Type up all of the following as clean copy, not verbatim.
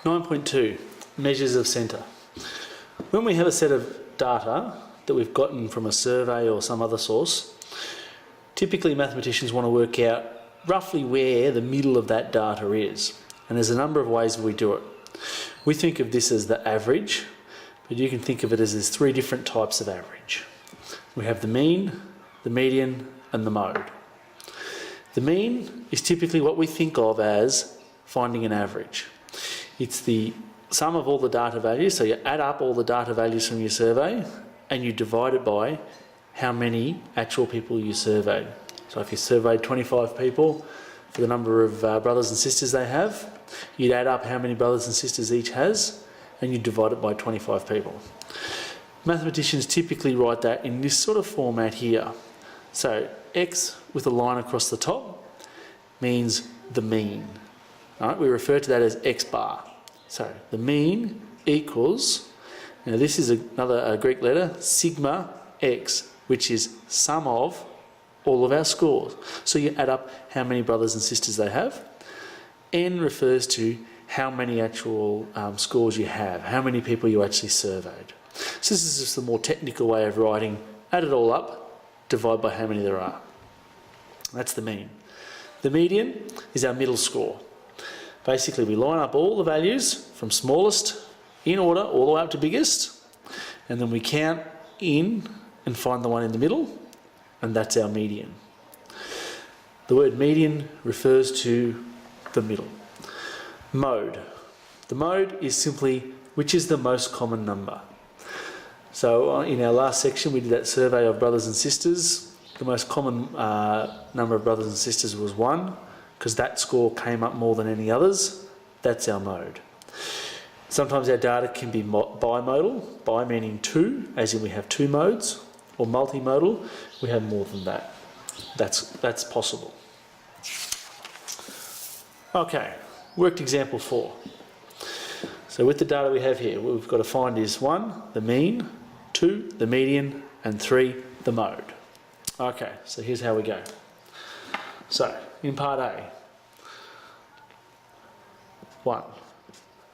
9.2, measures of centre. When we have a set of data that we've gotten from a survey or some other source, typically mathematicians want to work out roughly where the middle of that data is. And there's a number of ways we do it. We think of this as the average, but you can think of it as there's three different types of average. We have the mean, the median, and the mode. The mean is typically what we think of as finding an average. It's the sum of all the data values, so you add up all the data values from your survey and you divide it by how many actual people you surveyed. So if you surveyed 25 people for the number of brothers and sisters they have, you'd add up how many brothers and sisters each has and you divide it by 25 people. Mathematicians typically write that in this sort of format here. So x with a line across the top means the mean. All right, we refer to that as x bar. So the mean equals, now this is another Greek letter, sigma x, which is sum of all of our scores. So you add up how many brothers and sisters they have. N refers to how many actual scores you have, how many people you actually surveyed. So this is just a more technical way of writing, add it all up, divide by how many there are. That's the mean. The median is our middle score. Basically, we line up all the values from smallest in order all the way up to biggest, and then we count in and find the one in the middle, and that's our median. The word median refers to the middle. Mode. The mode is simply which is the most common number. So in our last section we did that survey of brothers and sisters. The most common number of brothers and sisters was 1, because that score came up more than any others. That's our mode. Sometimes our data can be bimodal, bi meaning 2, as in we have 2 modes, or multimodal, we have more than that. That's possible. Okay, worked example 4. So with the data we have here, what we've got to find is 1, the mean, 2, the median, and 3, the mode. Okay, so here's how we go. So, in part A, 1,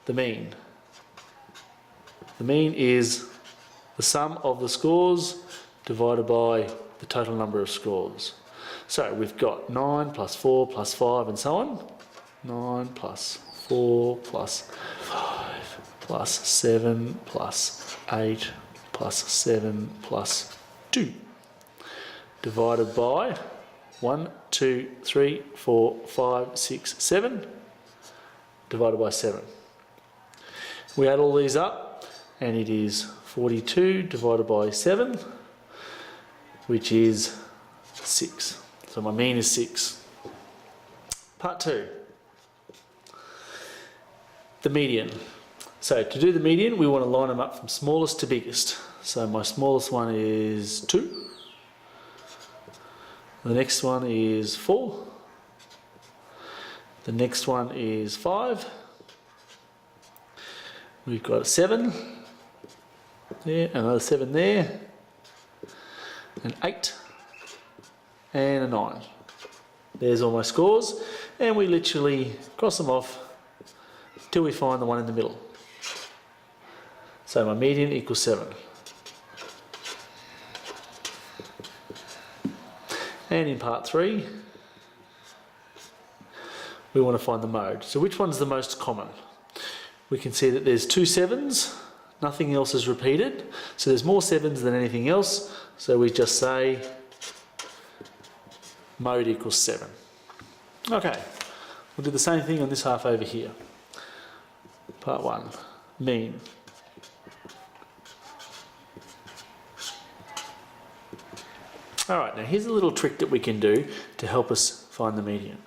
the mean. The mean is the sum of the scores divided by the total number of scores. So we've got 9 plus 4 plus 5 and so on. 9 plus 4 plus 5 plus 7 plus 8 plus 7 plus 2. Divided by 1, 2, 3, 4, 5, 6, 7, divided by 7. We add all these up and it is 42 divided by 7, which is 6. So my mean is 6. Part 2. The median. So to do the median, we want to line them up from smallest to biggest. So my smallest one is 2. The next one is 4. The next one is 5. We've got 7 there, another 7 there, an 8, and a 9. There's all my scores, and we literally cross them off till we find the one in the middle. So my median equals 7. And in part 3, we want to find the mode. So which one's the most common? We can see that there's 2 7s, nothing else is repeated. So there's more 7s than anything else. So we just say mode equals 7. Okay, we'll do the same thing on this half over here. Part 1, mean. Alright, now here's a little trick that we can do to help us find the median.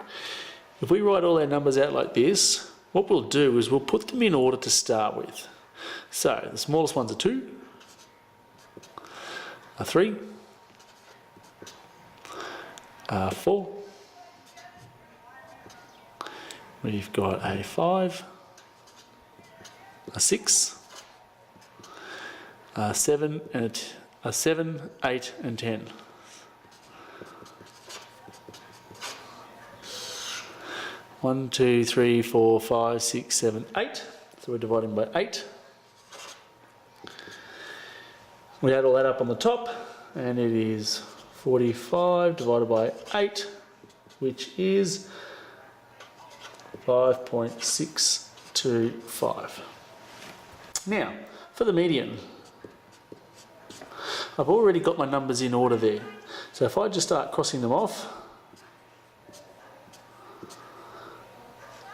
If we write all our numbers out like this, what we'll do is we'll put them in order to start with. So the smallest one's a 2, a 3, a 4, we've got a 5, a 6, a 7, and a 7, 8 and 10. One, two, three, 4, 5, 6, 7, 8. So we're dividing by 8. We add all that up on the top, and it is 45 divided by 8, which is 5.625. Now, for the median, I've already got my numbers in order there. So if I just start crossing them off,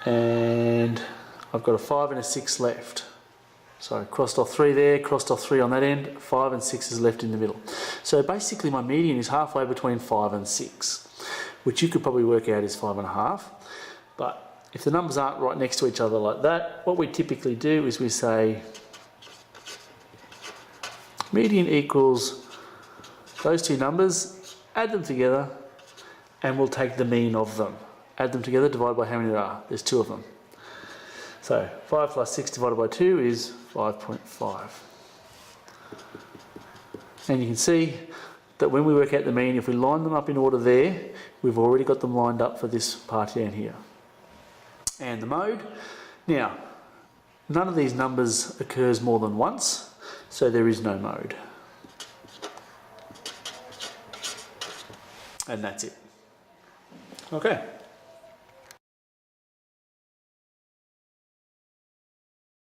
and I've got a 5 and a 6 left. So crossed off 3 there, crossed off 3 on that end, 5 and 6 is left in the middle. So basically my median is halfway between 5 and 6, which you could probably work out is 5.5. But if the numbers aren't right next to each other like that, what we typically do is we say median equals those two numbers, add them together, and we'll take the mean of them. Add them together, divide by how many there are. There's 2 of them. So 5 plus 6 divided by 2 is 5.5. And you can see that when we work out the mean, if we line them up in order there, we've already got them lined up for this part down here. And the mode. Now, none of these numbers occurs more than once, so there is no mode. And that's it. Okay.